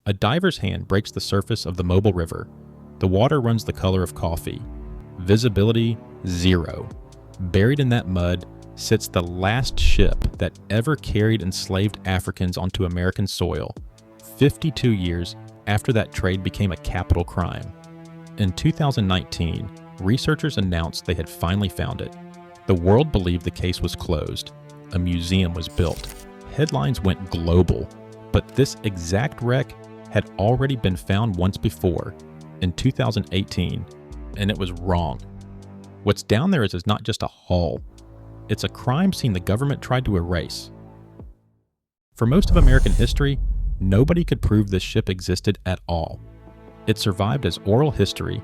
A diver's hand breaks the surface of the Mobile River. The water runs the color of coffee. Visibility, 0. Buried in that mud sits the last ship that ever carried enslaved Africans onto American soil, 52 years after that trade became a capital crime. In 2019, researchers announced they had finally found it. The world believed the case was closed. A museum was built. Headlines went global. But this exact wreck had already been found once before, in 2018, and it was wrong. What's down there is not just a hull. It's a crime scene the government tried to erase. For most of American history, nobody could prove this ship existed at all. It survived as oral history,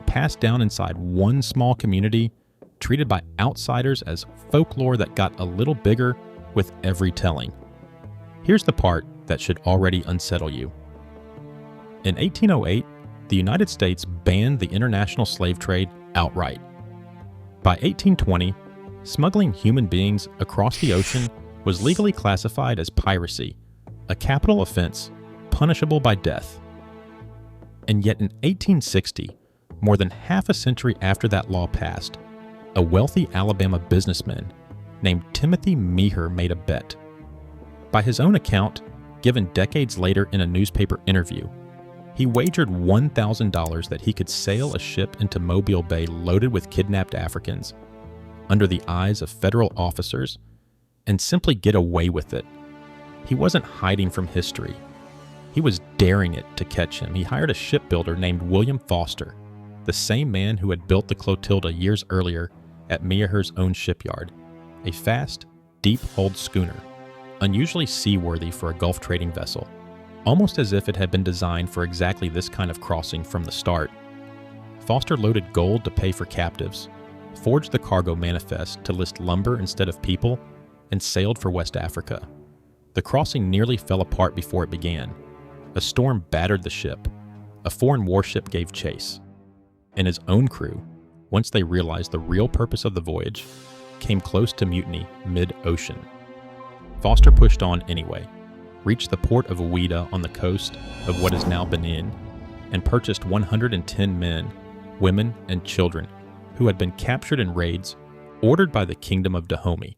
passed down inside one small community, treated by outsiders as folklore that got a little bigger with every telling. Here's the part that should already unsettle you. In 1808, the United States banned the international slave trade outright. By 1820, smuggling human beings across the ocean was legally classified as piracy, a capital offense punishable by death. And yet in 1860, more than half a century after that law passed, a wealthy Alabama businessman named Timothy Meagher made a bet. By his own account, given decades later in a newspaper interview, he wagered $1,000 that he could sail a ship into Mobile Bay loaded with kidnapped Africans, under the eyes of federal officers, and simply get away with it. He wasn't hiding from history. He was daring it to catch him. He hired a shipbuilder named William Foster, the same man who had built the Clotilda years earlier at Meagher's own shipyard, a fast, deep-hulled schooner, unusually seaworthy for a Gulf trading vessel, almost as if it had been designed for exactly this kind of crossing from the start. Foster loaded gold to pay for captives, forged the cargo manifest to list lumber instead of people, and sailed for West Africa. The crossing nearly fell apart before it began. A storm battered the ship. A foreign warship gave chase. And his own crew, once they realized the real purpose of the voyage, came close to mutiny mid-ocean. Foster pushed on anyway, reached the port of Ouida on the coast of what is now Benin, and purchased 110 men, women, and children who had been captured in raids ordered by the Kingdom of Dahomey.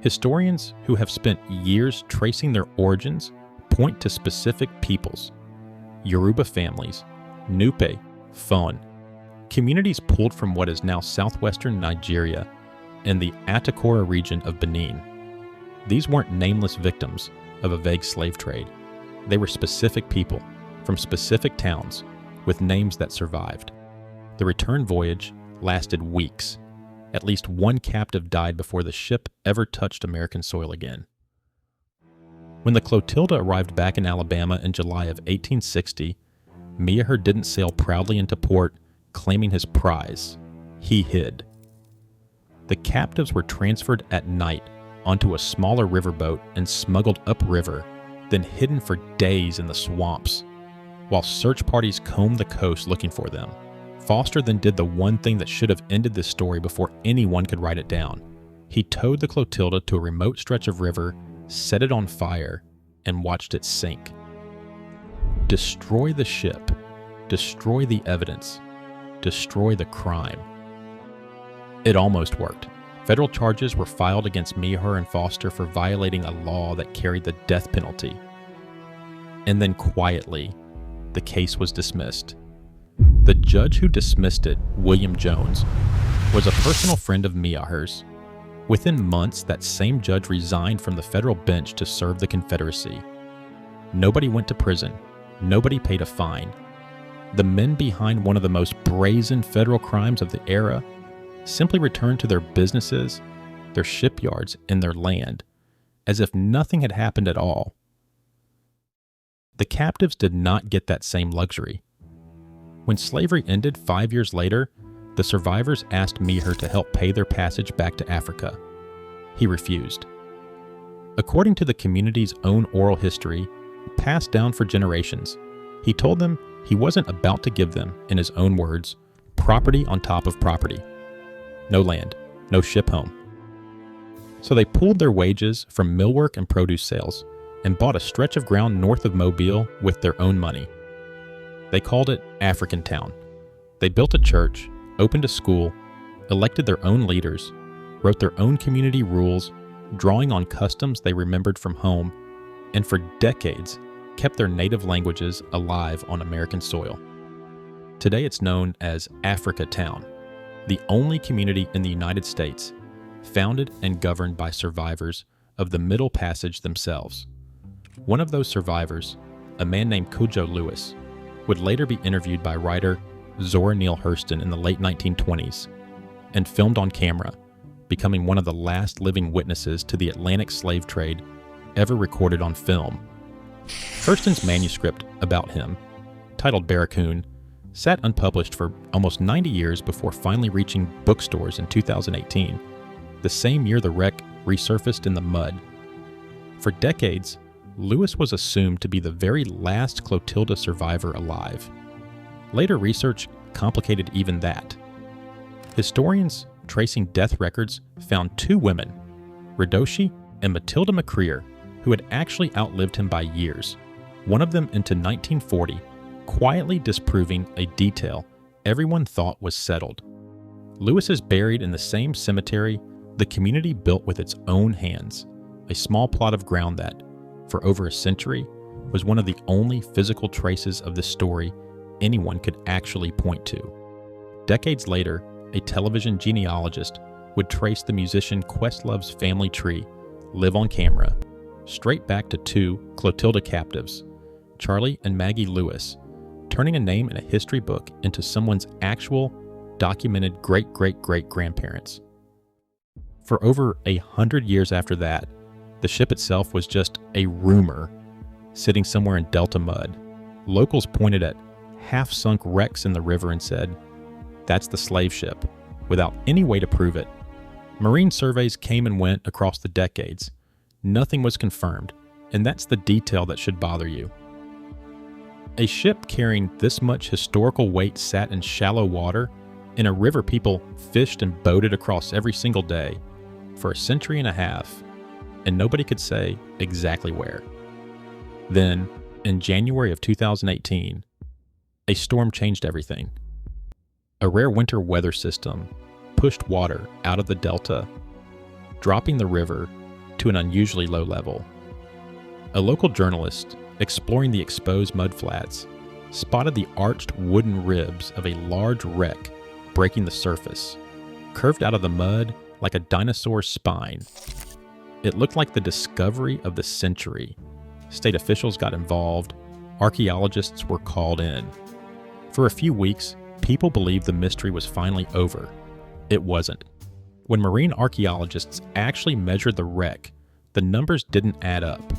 Historians who have spent years tracing their origins point to specific peoples: Yoruba families, Nupe, Fon, communities pulled from what is now southwestern Nigeria and the Atakora region of Benin. These weren't nameless victims of a vague slave trade. They were specific people from specific towns with names that survived. The return voyage lasted weeks. At least one captive died before the ship ever touched American soil again. When the Clotilda arrived back in Alabama in July of 1860, Meagher didn't sail proudly into port claiming his prize. He hid. The captives were transferred at night onto a smaller riverboat and smuggled upriver, then hidden for days in the swamps, while search parties combed the coast looking for them. Foster then did the one thing that should have ended this story before anyone could write it down. He towed the Clotilda to a remote stretch of river, set it on fire, and watched it sink. Destroy the ship, destroy the evidence, destroy the crime. It almost worked. Federal charges were filed against Meagher and Foster for violating a law that carried the death penalty. And then quietly, the case was dismissed. The judge who dismissed it, William Jones, was a personal friend of Meagher's. Within months, that same judge resigned from the federal bench to serve the Confederacy. Nobody went to prison. Nobody paid a fine. The men behind one of the most brazen federal crimes of the era simply returned to their businesses, their shipyards, and their land, as if nothing had happened at all. The captives did not get that same luxury. When slavery ended 5 years later, the survivors asked Meagher to help pay their passage back to Africa. He refused. According to the community's own oral history, passed down for generations, he told them he wasn't about to give them, in his own words, property on top of property. No land, no ship home. So they pooled their wages from millwork and produce sales, and bought a stretch of ground north of Mobile with their own money. They called it Africatown. They built a church, opened a school, elected their own leaders, wrote their own community rules, drawing on customs they remembered from home, and for decades kept their native languages alive on American soil. Today it's known as Africatown, the only community in the United States founded and governed by survivors of the Middle Passage themselves. One of those survivors, a man named Cudjo Lewis, would later be interviewed by writer Zora Neale Hurston in the late 1920s and filmed on camera, becoming one of the last living witnesses to the Atlantic slave trade ever recorded on film. Hurston's manuscript about him, titled Barracoon, sat unpublished for almost 90 years before finally reaching bookstores in 2018, the same year the wreck resurfaced in the mud. For decades, Lewis was assumed to be the very last Clotilda survivor alive. Later research complicated even that. Historians tracing death records found two women, Radoshi and Matilda McCreer, who had actually outlived him by years, one of them into 1940, quietly disproving a detail everyone thought was settled. Lewis is buried in the same cemetery the community built with its own hands, a small plot of ground that, for over a century, was one of the only physical traces of this story anyone could actually point to. Decades later, a television genealogist would trace the musician Questlove's family tree, live on camera, straight back to two Clotilda captives, Charlie and Maggie Lewis, turning a name in a history book into someone's actual, documented great-great-great-grandparents. For over 100 years after that, the ship itself was just a rumor, sitting somewhere in Delta mud. Locals pointed at half-sunk wrecks in the river and said, "That's the slave ship," without any way to prove it. Marine surveys came and went across the decades. Nothing was confirmed, and that's the detail that should bother you. A ship carrying this much historical weight sat in shallow water in a river people fished and boated across every single day for a century and a half, and nobody could say exactly where. Then, in January of 2018, a storm changed everything. A rare winter weather system pushed water out of the delta, dropping the river to an unusually low level. A local journalist exploring the exposed mudflats spotted the arched wooden ribs of a large wreck breaking the surface, curved out of the mud like a dinosaur's spine. It looked like the discovery of the century. State officials got involved. Archaeologists were called in. For a few weeks, people believed the mystery was finally over. It wasn't. When marine archaeologists actually measured the wreck, the numbers didn't add up.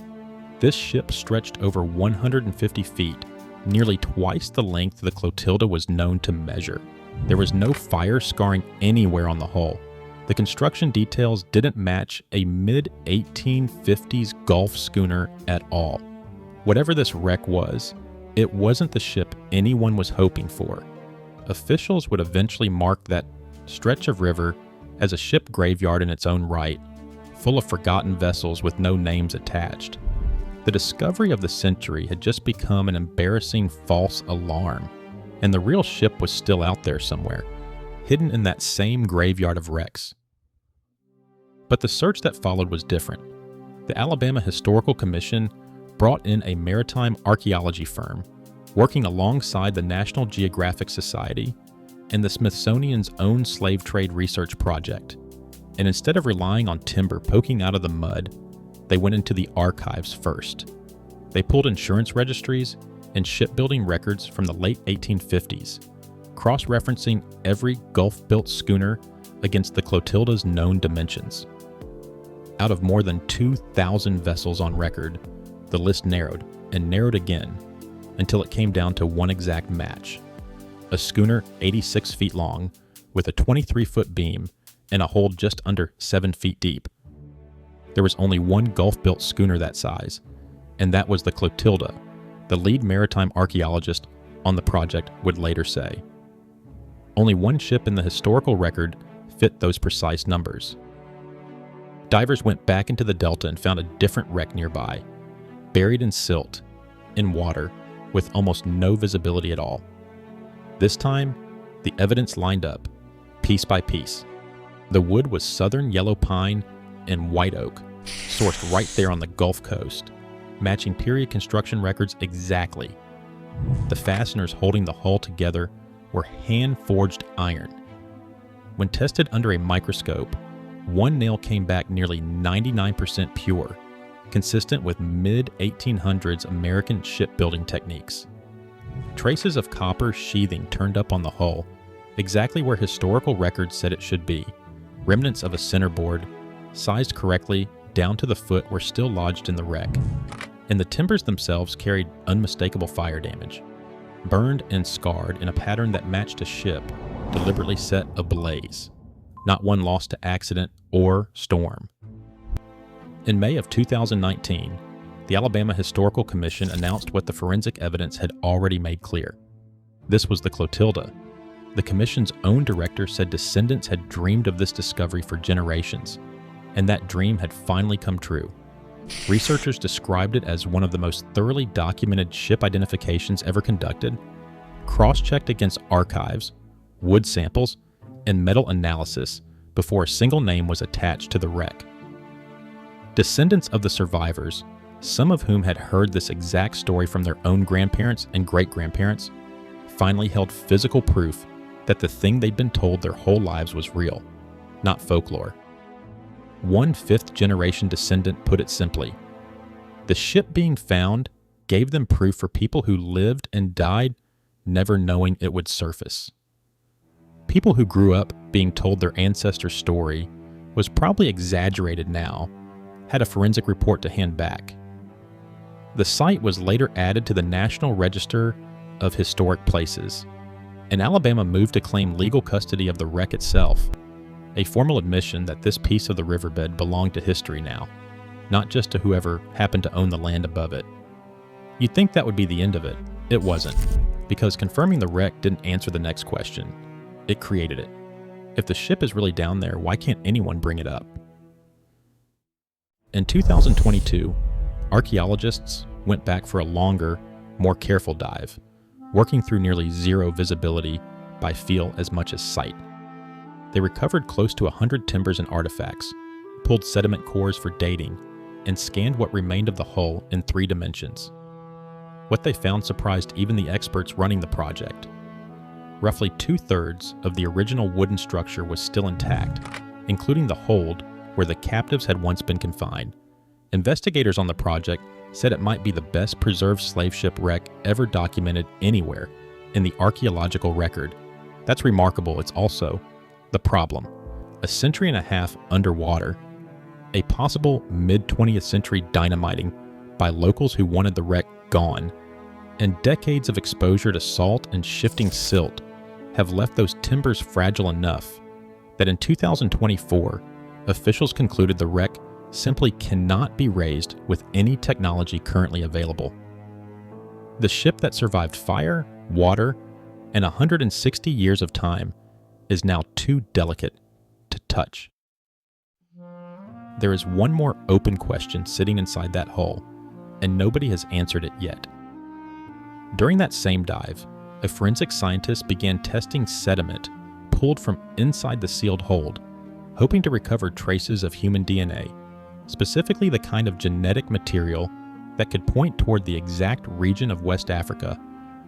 This ship stretched over 150 feet, nearly twice the length the Clotilda was known to measure. There was no fire scarring anywhere on the hull. The construction details didn't match a mid-1850s Gulf schooner at all. Whatever this wreck was, it wasn't the ship anyone was hoping for. Officials would eventually mark that stretch of river as a ship graveyard in its own right, full of forgotten vessels with no names attached. The discovery of the century had just become an embarrassing false alarm, and the real ship was still out there somewhere, hidden in that same graveyard of wrecks. But the search that followed was different. The Alabama Historical Commission brought in a maritime archaeology firm, working alongside the National Geographic Society and the Smithsonian's own slave trade research project. And instead of relying on timber poking out of the mud, they went into the archives first. They pulled insurance registries and shipbuilding records from the late 1850s, cross-referencing every Gulf-built schooner against the Clotilda's known dimensions. Out of more than 2,000 vessels on record, the list narrowed and narrowed again until it came down to one exact match. A schooner 86 feet long with a 23-foot beam and a hold just under 7 feet deep. There was only one Gulf-built schooner that size, and that was the Clotilda, the lead maritime archaeologist on the project would later say. Only one ship in the historical record fit those precise numbers. Divers went back into the delta and found a different wreck nearby, buried in silt, in water, with almost no visibility at all. This time, the evidence lined up, piece by piece. The wood was southern yellow pine and white oak, sourced right there on the Gulf Coast, matching period construction records exactly. The fasteners holding the hull together were hand-forged iron. When tested under a microscope, one nail came back nearly 99% pure, consistent with mid-1800s American shipbuilding techniques. Traces of copper sheathing turned up on the hull, exactly where historical records said it should be. Remnants of a centerboard, sized correctly down to the foot, were still lodged in the wreck, and the timbers themselves carried unmistakable fire damage, burned and scarred in a pattern that matched a ship deliberately set ablaze, not one lost to accident or storm. In May of 2019, the Alabama Historical Commission announced what the forensic evidence had already made clear. This was the Clotilda. The commission's own director said descendants had dreamed of this discovery for generations, and that dream had finally come true. Researchers described it as one of the most thoroughly documented ship identifications ever conducted, cross-checked against archives, wood samples, and metal analysis before a single name was attached to the wreck. Descendants of the survivors, some of whom had heard this exact story from their own grandparents and great-grandparents, finally held physical proof that the thing they'd been told their whole lives was real, not folklore. One fifth-generation descendant put it simply: the ship being found gave them proof for people who lived and died never knowing it would surface. People who grew up being told their ancestor's story was probably exaggerated now, had a forensic report to hand back. The site was later added to the National Register of Historic Places, and Alabama moved to claim legal custody of the wreck itself, a formal admission that this piece of the riverbed belonged to history now, not just to whoever happened to own the land above it. You'd think that would be the end of it. It wasn't, because confirming the wreck didn't answer the next question. It created it. If the ship is really down there, why can't anyone bring it up? In 2022, archaeologists went back for a longer, more careful dive, working through nearly zero visibility by feel as much as sight. They recovered close to 100 timbers and artifacts, pulled sediment cores for dating, and scanned what remained of the hull in 3 dimensions. What they found surprised even the experts running the project. Roughly 2/3 of the original wooden structure was still intact, including the hold where the captives had once been confined. Investigators on the project said it might be the best preserved slave ship wreck ever documented anywhere in the archaeological record. That's remarkable. It's also the problem: a century and a half underwater, a possible mid-20th century dynamiting by locals who wanted the wreck gone, and decades of exposure to salt and shifting silt have left those timbers fragile enough that in 2024, officials concluded the wreck simply cannot be raised with any technology currently available. The ship that survived fire, water, and 160 years of time is now too delicate to touch. There is one more open question sitting inside that hull, and nobody has answered it yet. During that same dive, a forensic scientist began testing sediment pulled from inside the sealed hold, hoping to recover traces of human DNA, specifically the kind of genetic material that could point toward the exact region of West Africa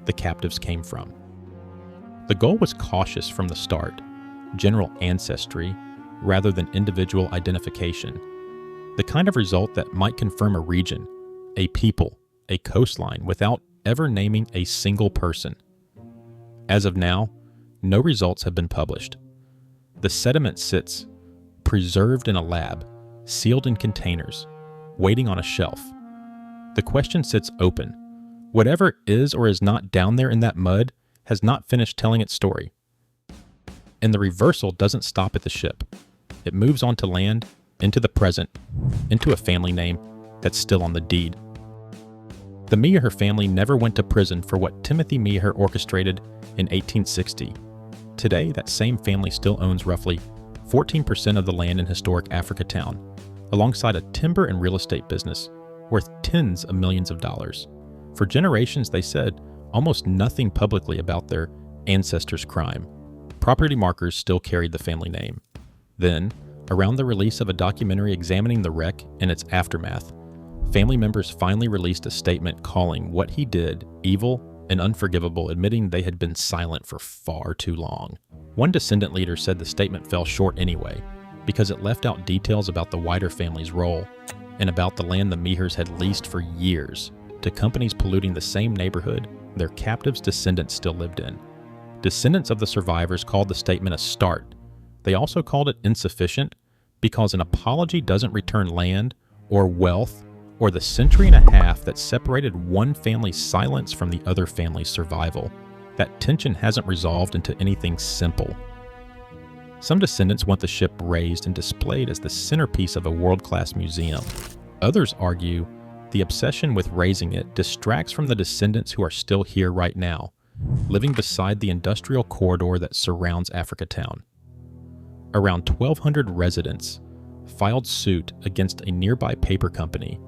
the captives came from. The goal was cautious from the start: general ancestry rather than individual identification, the kind of result that might confirm a region, a people, a coastline without ever naming a single person. As of now, no results have been published. The sediment sits preserved in a lab, sealed in containers, waiting on a shelf. The question sits open. Whatever is or is not down there in that mud has not finished telling its story. And the reversal doesn't stop at the ship. It moves on to land, into the present, into a family name that's still on the deed. The Meaher family never went to prison for what Timothy Meaher orchestrated in 1860. Today, that same family still owns roughly 14% of the land in historic Africatown, alongside a timber and real estate business worth tens of millions of dollars. For generations, they said almost nothing publicly about their ancestors' crime. Property markers still carried the family name. Then, around the release of a documentary examining the wreck and its aftermath, family members finally released a statement calling what he did evil and unforgivable, admitting they had been silent for far too long. One descendant leader said the statement fell short anyway, because it left out details about the wider family's role and about the land the Mehers had leased for years to companies polluting the same neighborhood their captives' descendants still lived in. Descendants of the survivors called the statement a start. They also called it insufficient because an apology doesn't return land or wealth or the century and a half that separated one family's silence from the other family's survival. That tension hasn't resolved into anything simple. Some descendants want the ship raised and displayed as the centerpiece of a world-class museum. Others argue the obsession with raising it distracts from the descendants who are still here right now, living beside the industrial corridor that surrounds Africatown. Around 1,200 residents filed suit against a nearby paper company,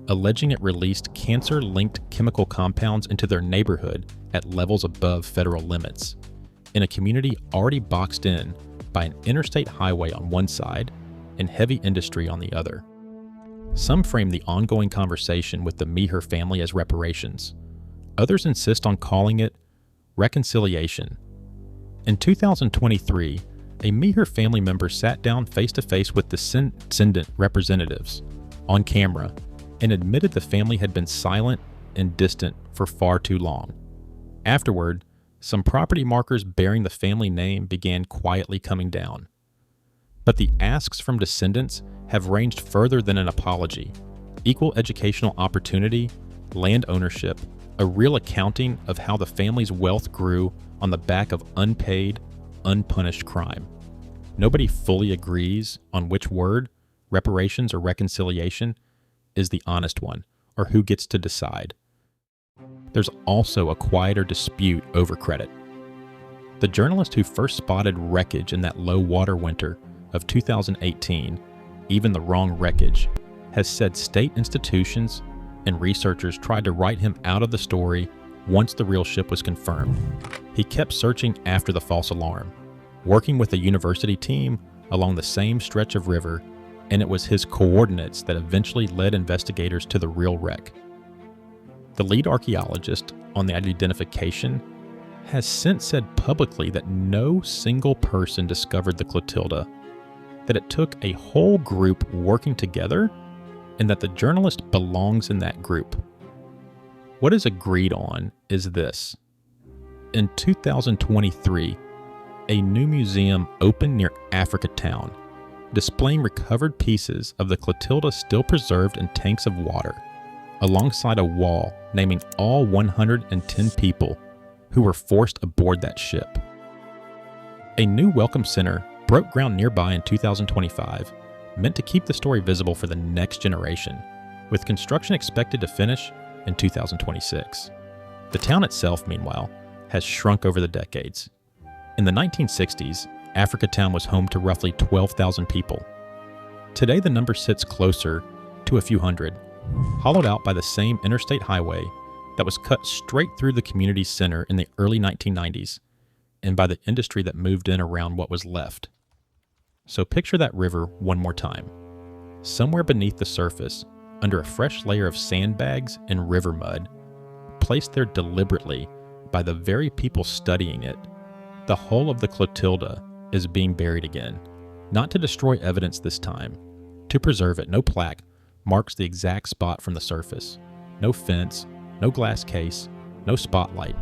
alleging it released cancer-linked chemical compounds into their neighborhood at levels above federal limits, in a community already boxed in by an interstate highway on one side and heavy industry on the other. Some frame the ongoing conversation with the Meher family as reparations. Others insist on calling it reconciliation. In 2023, a Meher family member sat down face-to-face with descendant representatives on camera and admitted the family had been silent and distant for far too long. Afterward, some property markers bearing the family name began quietly coming down. But the asks from descendants have ranged further than an apology: equal educational opportunity, land ownership, a real accounting of how the family's wealth grew on the back of unpaid, unpunished crime. Nobody fully agrees on which word, reparations or reconciliation, is the honest one, or who gets to decide. There's also a quieter dispute over credit. The journalist who first spotted wreckage in that low water winter of 2018, even the wrong wreckage, has said state institutions and researchers tried to write him out of the story once the real ship was confirmed. He kept searching after the false alarm, working with a university team along the same stretch of river, and it was his coordinates that eventually led investigators to the real wreck. The lead archaeologist on the identification has since said publicly that no single person discovered the Clotilda, that it took a whole group working together, and that the journalist belongs in that group. What is agreed on is this. In 2023, a new museum opened near Africatown, displaying recovered pieces of the Clotilda still preserved in tanks of water, alongside a wall naming all 110 people who were forced aboard that ship. A new welcome center broke ground nearby in 2025, meant to keep the story visible for the next generation, with construction expected to finish in 2026. The town itself, meanwhile, has shrunk over the decades. In the 1960s, Africatown was home to roughly 12,000 people. Today the number sits closer to a few hundred, hollowed out by the same interstate highway that was cut straight through the community center in the early 1990s, and by the industry that moved in around what was left. So picture that river one more time. Somewhere beneath the surface, under a fresh layer of sandbags and river mud, placed there deliberately by the very people studying it, the hull of the Clotilda is being buried again. Not to destroy evidence this time. To preserve it, no plaque marks the exact spot from the surface. No fence, no glass case, no spotlight.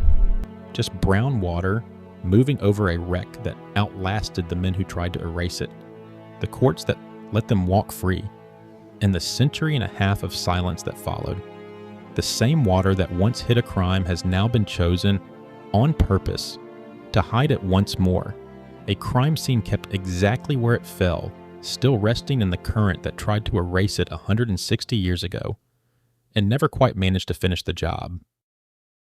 Just brown water moving over a wreck that outlasted the men who tried to erase it, the courts that let them walk free, and the century and a half of silence that followed. The same water that once hid a crime has now been chosen on purpose to hide it once more. A crime scene kept exactly where it fell, still resting in the current that tried to erase it 160 years ago, and never quite managed to finish the job.